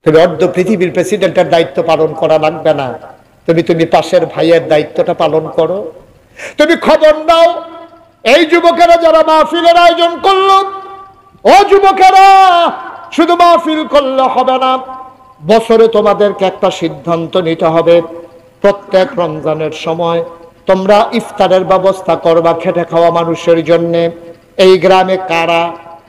তুমি অর্ধ পৃথিবীর প্রেসিডেন্টের দায়িত্ব পালন করা লাগবে না, তুমি পাশের ভাইয়ের দায়িত্বটা পালন করো। তুমি খবর নাও, এই যুবকেরা যারা মাহফিলের আয়োজন করলো, ও যুবকেরা, শুধু মাহফিল করলে হবে না, বছরে তোমাদেরকে একটা সিদ্ধান্ত নিতে হবে। প্রত্যেক রমজানের সময় তোমরা ইফতারের ব্যবস্থা করবা খেটে খাওয়া মানুষের জন্য। এই গ্রামে কারা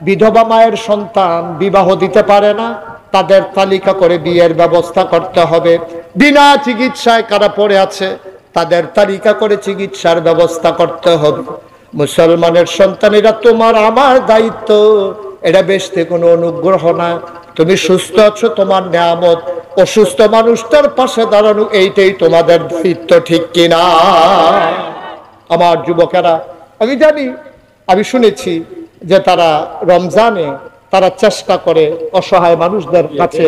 বিধবা মায়ের সন্তান বিবাহ দিতে পারে না, তাদের তালিকা করে বিয়ের ব্যবস্থা করতে হবে। বিনা চিকিৎসায় কারা পড়ে আছে, তাদের তালিকা করে চিকিৎসার ব্যবস্থা করতে হবে। মুসলমানের সন্তানেরা তোমার আমার দায়িত্ব, এটা বেশতে কোনো অনুগ্রহ না। তুমি সুস্থ আছো, তোমার নিয়ামত। অসুস্থ মানুষটার পাশে দাঁড়ানো এইটাই তোমাদের দায়িত্ব, ঠিক কিনা? আমার যুবকেরা, আমি জানি, আমি শুনেছি যে তারা রমজানে তারা চেষ্টা করে অসহায় মানুষদের কাছে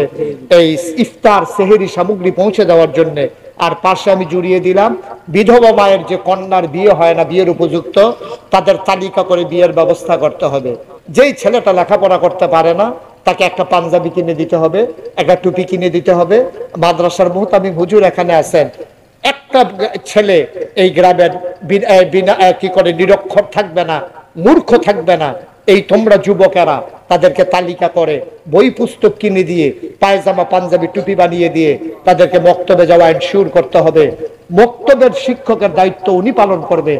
এই ইফতার সেহেরি সামগ্রী পৌঁছে দেওয়ার জন্য। আর পাশে আমি জুড়িয়ে দিলাম, বিধবা মায়ের যে কন্যার বিয়ে হয় না, বিয়ের উপযুক্ত, তাদের তালিকা করে বিয়ের ব্যবস্থা করতে হবে। যেই ছেলেটা লেখাপড়া করতে পারে না, তাকে একটা পাঞ্জাবি কিনে দিতে হবে, একটা টুপি কিনে দিতে হবে। মাদ্রাসার মুহতামিম হুজুর এখানে আছেন, একটা ছেলে এই গ্রামের বিনা কি করে নিরক্ষর থাকবে না, মূর্খ থাকবে না। এই তোমরা যুবকেরা তাদেরকে তালিকা করে বই পুস্তক কিনে দিয়ে, পায়জামা পাঞ্জাবি টুপি বানিয়ে দিয়ে তাদেরকে মক্তবে যাওয়া এনশিওর করতে হবে। মক্তবের শিক্ষকের দায়িত্ব উনি পালন করবে।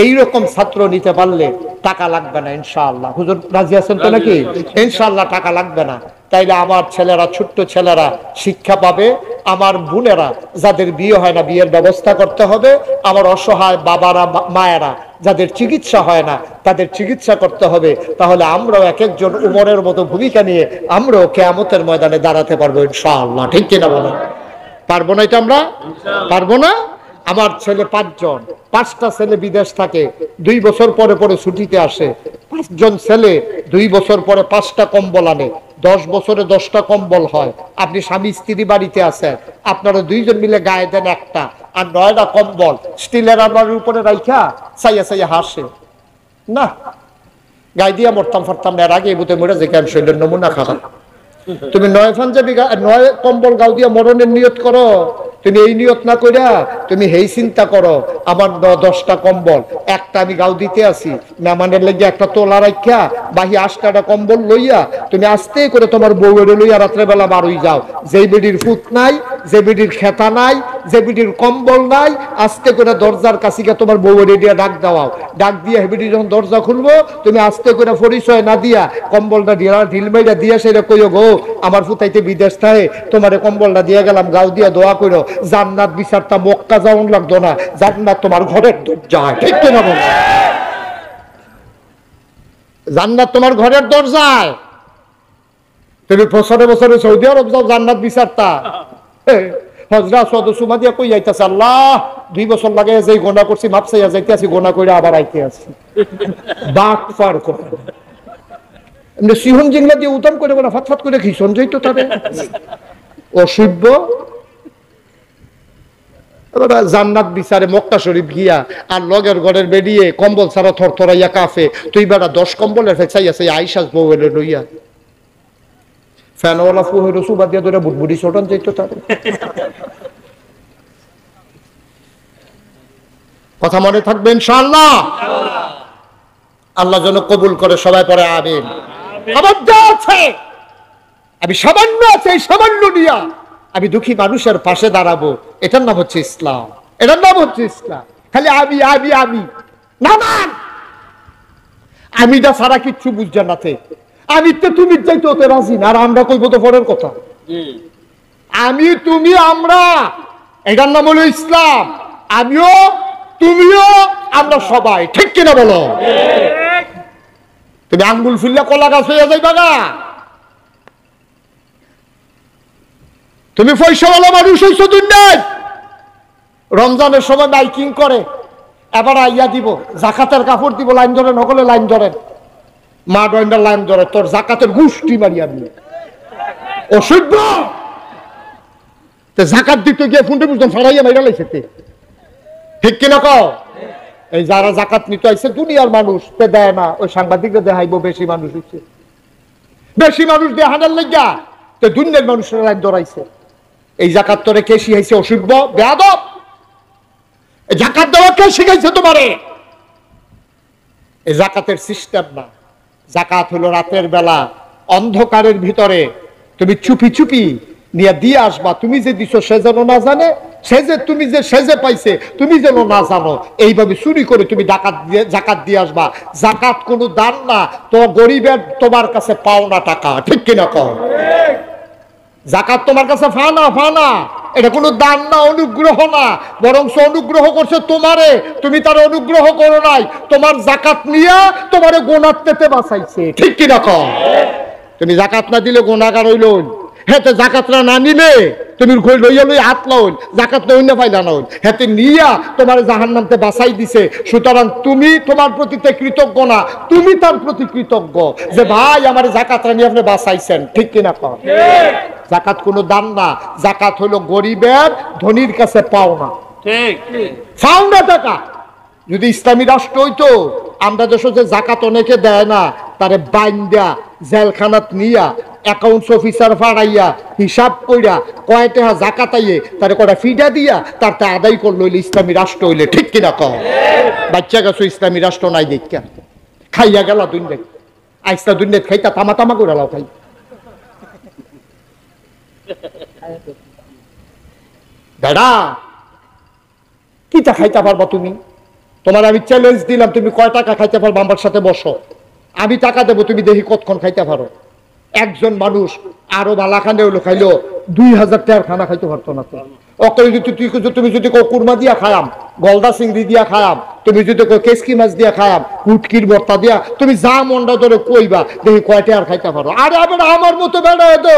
এইরকম ছাত্র নিতে পারলে টাকা লাগবে না ইনশাআল্লাহ। হুজুর রাজি আছেন তো নাকি? ইনশাআল্লাহ টাকা লাগবে না। তাইলে আমার ছেলেরা, ছোট্ট ছেলেরা শিক্ষা পাবে। আমার বোনেরা যাদের বিয়ে হয় না, বিয়ের ব্যবস্থা করতে হবে। আমার অসহায় বাবারা, মায়েরা যাদের চিকিৎসা হয় না, তাদের চিকিৎসা করতে হবে। তাহলে আমরাও এক একজন উমরের মতো ভূমিকা নিয়ে আমরাও কিয়ামতের ময়দানে দাঁড়াতে পারবো ইনশাআল্লাহ, ঠিক কিনা বলেন? পারবো না? এটা আমরা পারবো না? আমার ছেলে 5 জন, 5টা ছেলে বিদেশ থাকে, 2 বছর পরে পরে ছুটিতে আসে। 5 জন ছেলে 2 বছর পরে 5টা কম্বল আনে, 10 বছরে 10টা কম্বল হয়। আপনি স্বামী স্ত্রী বাড়িতে আছেন, আপনারা 2 জন মিলে গায়ে দেন একটা, আর 9টা কম্বল স্টিলের আলমারির উপরে রাইখা চাইয়া চাইয়া হাসে না। গায়ে দিয়া মরতাম ফারতাম না, এর আগে বুতে মরে যে কেন শৈলের নমুনা খারাপ। তুমি 9 পাঞ্জাবি 9 কম্বল গাও দিয়া মরণের নিয়ত করো। তুমি এই নিয়ত না কইরা তুমি হেই চিন্তা করো, আমার 10টা কম্বল, একটা আমি গাও দিতে আসি, মেহমানের লেগে একটা তোলা রাখা বাহি 8টা কম্বল লইয়া তুমি আস্তে করে তোমার বউয়ের লইয়া রাত্রেবেলা বারোই যাও। যে বিডির ফুট নাই, যে বিডির খেতা নাই, যে বিডির কম্বল নাই, আস্তে করে দরজার কাছে গিয়ে তোমার বউয়ের দিয়ে ডাক দাও। ডাক দিয়ে হেবিডি যখন দরজা খুলবো, তুমি আস্তে করে পরিচয় না দিয়া কম্বলটা ঢিল মেরা দিয়া সেটা কইও, গো আমার ফুতাইতে বিদেশ থাকে, তোমার কম্বলটা দিয়ে গেলাম, গাও দিয়া দোয়া করো, জান্নাত বিচারটা মক্কা যাওয়ান লাগতো না, জান্নাত তোমার ঘরের দরজায়, ঠিক কিনা বলো? জান্নাত তোমার ঘরের দরজায়। তুমি বছরে বছরে সৌদি আরব যাও জান্নাত বিচারটা। হজরা সদস্যমা দিয়া কই যাইতেছে, আল্লাহ 2 বছর লাগে যে গোনা করছি মাপ চাইয়া যাইতে আছি, গোনা করে আবার আইতে আছি। বাক ফার করে সিহন জিংলা দিয়ে উতাম করে গোনা ফাতফাত করে খিসন যাইতো তাদের অসভ্য। জান্নাত বিচারে মক্কা শরীফ গিয়া আর লগের ঘরের বেরিয়ে কম্বল ছাড়া থরথরাইয়া কাফে, তুই বেড়া 10 কম্বলের ফেচাইয়া চাই আইসাস বউয়ের লইয়া ফ্যানওয়ালা ফুহের সুবা দিয়া ধরে বুটবুটি ছোটন যাইতো তাদের। কথা মনে থাকবে ইনশাআল্লাহ। আল্লাহ যেন কবুল করে, সবাই পরে আমিন। আমার যা আছে আমি সামান্য আছে, এই সামান্য নিয়া আমি দুঃখী মানুষের পাশে দাঁড়াবো, এটার নাম হচ্ছে ইসলাম, এটার নাম হচ্ছে ইসলাম। খালি আমি আমি আমি না, আমিটা সারা কিচ্ছু বুঝছে না। আমি তো তুমি যাইতে হতে রাজি না, আর আমরা কইব তো পরের কথা। আমি তুমি আমরা, এটার নাম হলো ইসলাম। আমিও তুমিও আমরা সবাই, ঠিক কিনা বলো? তুমি আঙ্গুল ফুললে কলা গাছ হয়ে যাইবা না। তুমি পয়সাওয়ালা মানুষ হইছো দুনিয়ায়। রমজানের সময় মাইকিং করে, এবার আইয়া দিব, জাকাতের কাপড় দিব, লাইন ধরেন, সকলে লাইন ধরেন, মা ডয়েন্ডার লাইন ধরে, তোর জাকাতের গুষ্টি মারি আমি অসভ্য। জাকাত দিতে গিয়ে ফুন্টে বুঝতাম ফাড়াইয়া মাইরা লাইছে, ঠিক কিনা কও? এই যারা জাকাত নিতে আইছে দুনিয়ার মানুষ দেয় না, ওই সাংবাদিকরা দেখাইবো বেশি মানুষ হইছে, বেশি মানুষ দেখানোর লাগিয়া তো দুনিয়ার মানুষের লাইন ধরাইছে। এই জাকাত তোরে কে শিখাইছে? অসভ্য বেয়াদব। এই জাকাত দেওয়া কে শিখাইছে তোমারে? এই জাকাতের সিস্টেম না। জাকাত হলো রাতের বেলা অন্ধকারের ভিতরে তুমি চুপি চুপি নিয়ে দিয়ে আসবা। তুমি যে দিছো সে যেন না জানে, তুমি যে সেজে পাইছে তুমি যেন না জানো। এইভাবে চুরি করে তুমি জাকাত দিয়ে আসবা। জাকাত কোনো দান না, তো গরিবের তোমার কাছে পাওনা টাকা, ঠিক কিনা কও? জাকাত তোমার কাছে ফানা, এটা কোনো দান না, অনুগ্রহ না, বরং অনুগ্রহ করছে তোমারে, তুমি তার অনুগ্রহ করো নাই। তোমার জাকাত নিয়ে তোমারে গোনার থেকে বাঁচাইছে, ঠিক কিনা কও? তুমি জাকাত না দিলে গুনাহগার হইল। হেতে জাকাতরা না নিলে তুমি লইয়া লই হাত লইল, জাকাত লই না পাইলা না, হেতে নিয়া তোমার জাহান্নামতে বাঁচাই দিছে। সুতরাং তুমি তোমার প্রতি কৃতজ্ঞ না, তুমি তার প্রতি কৃতজ্ঞ যে ভাই আমার জাকাতরা নিয়ে আপনি বাঁচাইছেন, ঠিক কিনা কও? জাকাত কোনো দান না, জাকাত হলো গরিবের ধনীর কাছে পাওনা, ঠিক পাওনা টাকা। যদি ইসলামী রাষ্ট্র হইতো, আমরা দেশে যে জাকাত অনেকে দেয় না, তারে বাইন্দা জেলখানাত নিয়া অ্যাকাউন্টস অফিসার ফাড়াইয়া হিসাব কইরা কয় টাকা জাকাত আইয়ে তারে কয়টা ফিডা দিয়া তারটা আদায় করলো হইলে ইসলামী রাষ্ট্র হইলে, ঠিক কিনা কও? বাচ্চা গেছো ইসলামী রাষ্ট্র নাই দেখা খাইয়া গেল দুনিয়া, আইসা দুনিয়া খাইতা তামা করে লাও খাই। দাদা কিটা খাইতে পারবা তুমি? তোমার আমি চ্যালেঞ্জ দিলাম, তুমি কয় টাকা খাইতে পারবা আমার সাথে বসো, আমি টাকা দেবো, তুমি দেখি কতক্ষণ খাইতে পারো। একজন মানুষ আরো বালাখানে হলো খাইলো 2000 টাকার খানা খাইতে পারতো না। তুমি যদি কুরমা দিয়া খায়াম, গলদা চিংড়ি দিয়া খায়াম, তুমি যদি কেসকি মাছ দিয়া খায়াম, কুটকির ভর্তা দিয়া, তুমি যা মনটা ধরে কইবা দেখি কয় টাকার খাইতে পারো। আরে আমার মতো বেড়া তো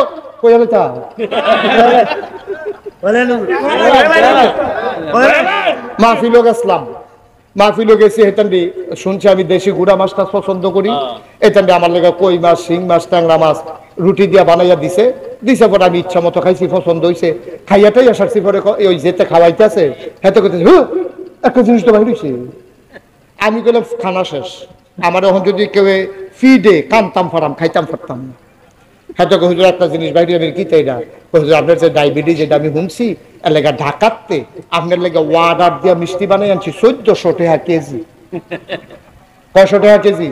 মাহফিল গেছিলাম, মাহফিল গেছি, হেতান্ডি শুনছি আমি দেশি গুড়া মাছটা পছন্দ করি, এতান্ডি আমার লেগে কই মাছ, শিং মাছ, ট্যাংরা মাছ রুটি দিয়া বানাইয়া দিছে পরে আমি ইচ্ছা মতো খাইছি, পছন্দ হয়েছে। খাইয়াটাই আসারছি পরে ওই যেতে খাওয়াইতে আছে হেতে করতে একটা জিনিস তো বাইরেছি। আমি গেলাম খানা শেষ, আমার এখন যদি কেউ ফিডে কানতাম ফারাম, খাইতাম ফারতাম না। হয়তো হুজুর একটা জিনিস বাইরে আমি কি তাই না, হুজুর আপনার যে ডায়াবেটিস যেটা আমি শুনছি এর লেগে ঢাকাতে আপনার লেগে ওয়ার্ডার দিয়া মিষ্টি বানাই আনছি 1400 টাকা কেজি। কয়শো টাকা কেজি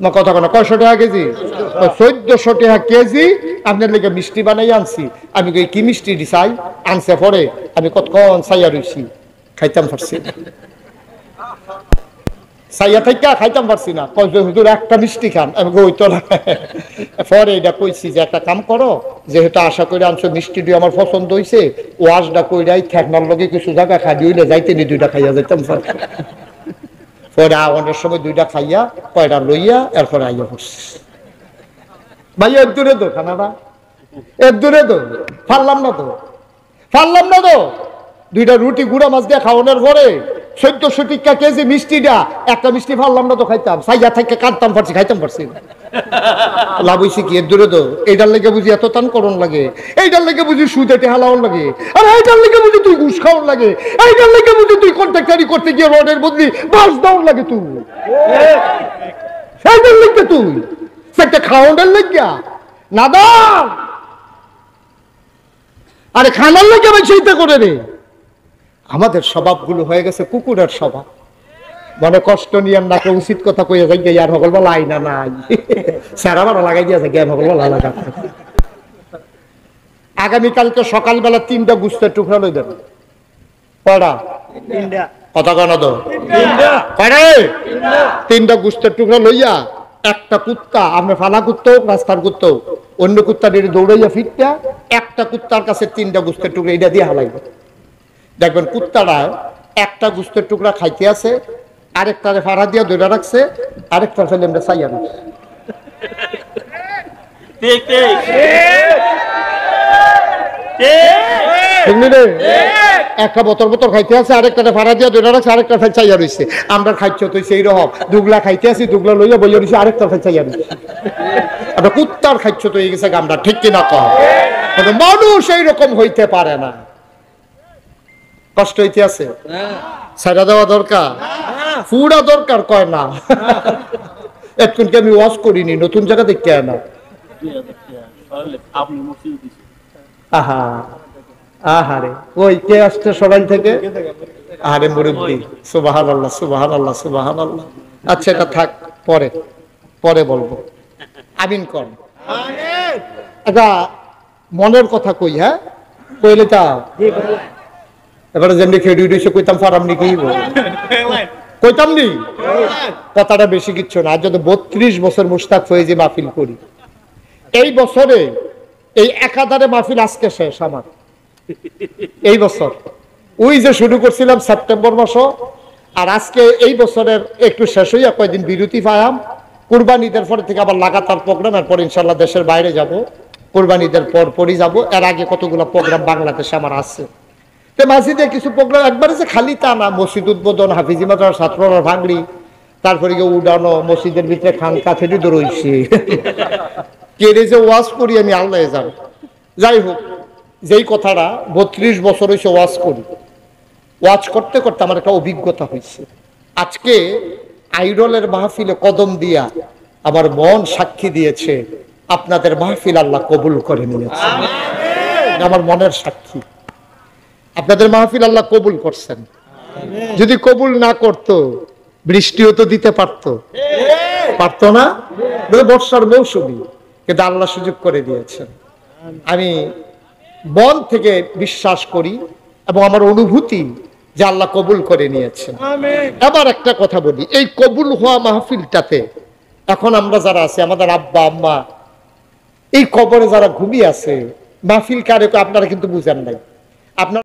না কথা কোনো 100 টাকা কেজি, 1400 টাকা কেজি আপনার লেগে মিষ্টি বানাই আনছি। আমি কি মিষ্টি দিছাই আনছে পরে আমি কতক্ষণ চাইয়া রইছি, খাইতাম পারছি সাইয়া থেকে খাইতাম পারছি না। হুজুর একটা মিষ্টি খান, আমি কইতো না। পরে এটা কইছি যে একটা কাম করো, যেহেতু আশা করে আনছো মিষ্টি দিয়ে আমার পছন্দ হয়েছে, ওয়াশটা কইরাই ঠেকনার লগে কিছু জায়গা খাই হইলে যাইতে নি 2টা খাইয়া যাইতাম। পরে আওয়ানের সময় 2টা খাইয়া কয়টা লইয়া এরপরে আইয়া পড়ছি। ভাই এর দূরে তো খানাটা, এর দূরে তো পারলাম না তো 2টা রুটি গুঁড়া মাছ দিয়ে খাওয়ানোর পরে 1400 টাকা কেজি মিষ্টিটা, একটা মিষ্টি পারলাম না তো খাইতাম, সাইয়া থেকে কাটতাম পারছি, খাইতাম পারছি। লাভ হয়েছে কি? এর দূরে তো এইটার লেগে বুঝি এত টান করণ লাগে, এইটার লেগে বুঝি সুদেটে হালাওন লাগে, আর এইটার লেগে বুঝি তুই ঘুষ খাওয়ান লাগে, এইটার লেগে বুঝি তুই কন্ট্রাক্টারি করতে গিয়ে রডের বদলি বাস দাউন লাগে, তুই সেইটার লেগে তুই একটা খাওয়ানোর লেগিয়া না দাম। আরে খানার লেগে আমি সেইটা করে রে। আমাদের স্বভাবগুলো হয়ে গেছে কুকুরের স্বভাব, মনে কষ্ট নিয়ে নাকে উচিত কথা কইয়া যাই আর সকল বলা আইনা নাই সারা বারা লাগাই দিয়েছে জ্ঞান সকল বলা লাগা। আগামীকালকে সকালবেলা 3টা গুস্তের টুকরা লই দেন। কয়টা? কথা কন তো 3টা গুস্তের টুকরা লইয়া একটা কুত্তা, আমরা ফালা কুত্তা হোক রাস্তার কুত্তা হোক, অন্য কুত্তা দৌড়াইয়া ফিরটা একটা কুত্তার কাছে 3টা গুস্তের টুকরা এটা দিয়ে হালাইবে। দেখবেন কুত্তাটা একটা গুস্তের টুকরা খাইতে আছে, আরেকটারে ফাড়া দিয়া ধরে রাখছে, আরেকটার ফেলে আমরা চাইয়া রাখছি। একটা বোতল খাইতে আছে, আরেকটারে ফাড়া দিয়া ধরে রাখছে, আরেকটা ফেল চাইয়া রয়েছে। আমরা খাইছ তো সেই রকম দুগলা খাইতে আছি, দুগলা লইয়া বইয়া রয়েছে, আরেকটা ফেল চাইয়া রয়েছে। আমরা কুত্তার খাইছ তো হয়ে গেছে আমরা, ঠিক কিনা কম? মানুষ এইরকম হইতে পারে না। কষ্ট হইতে আছে, ছাড়া দেওয়া দরকার, পুরা দরকার কয় না। এতক্ষণকে আমি ওয়াশ করিনি, নতুন জায়গা দেখতে না আহা আহারে ওই কে আসছে সরাইল থেকে? আরে মুরব্বী, সুবহানাল্লাহ সুবহানাল্লাহ সুবহানাল্লাহ। আচ্ছা এটা থাক, পরে পরে বলবো। আমিন কর। এটা মনের কথা কই, হ্যাঁ কইলে তা এবারে যেমনি খেয়ে উঠেছে কইতাম ফারামনি কি কইতাম নি, কথাটা বেশি কিচ্ছু না। যদি 32 বছর মুশতাক ফয়েজি মাহফিল করি, এই বছরে এই একাধারে মাহফিল আজকে শেষ আমার এই বছর। ওই যে শুরু করছিলাম সেপ্টেম্বর মাস, আর আজকে এই বছরের একটু শেষ হইয়া কয়েকদিন বিরতি পাইলাম। কুরবানিদের পরে থেকে আবার লাগাতার প্রোগ্রাম, এরপর ইনশাল্লাহ দেশের বাইরে যাব, কুরবানিদের পর পরই যাব। এর আগে কতগুলো প্রোগ্রাম বাংলাদেশে আমার আছে। তো মসজিদে কিছু প্রোগ্রাম একবারে যে খালি তা না, মসজিদ উদ্বোধন, হাফিজি মাদ্রাসার ছাত্ররা ভাঙড়ি, তারপরে গিয়ে উডানো, মসজিদের ভিতরে খানকা থেকে দৌড়ইছে কেড়ে যে ওয়াজ করি আমি আল্লাহ যাব। যাই হোক, যেই কথাটা 32 বছর হয়েছে ওয়াজ করি, ওয়াজ করতে করতে আমার একটা অভিজ্ঞতা হয়েছে। আজকে আইডলের মাহফিলে কদম দিয়া আমার মন সাক্ষী দিয়েছে আপনাদের মাহফিল আল্লাহ কবুল করে নিয়েছে। আমার মনের সাক্ষী, আপনাদের মাহফিল আল্লাহ কবুল করছেন। যদি কবুল না করতো বৃষ্টিও তো দিতে পারতো না, বর্ষার মৌসুমী, কিন্তু আল্লাহ সুযোগ করে দিয়েছেন। আমি মন থেকে বিশ্বাস করি এবং আমার অনুভূতি যে আল্লাহ কবুল করে নিয়েছেন। আবার একটা কথা বলি, এই কবুল হওয়া মাহফিলটাতে এখন আমরা যারা আছি, আমাদের আব্বা আম্মা এই কবরে যারা ঘুমিয়ে আছে, মাহফিল কারে আপনারা কিন্তু বুঝেন নাই। আপনার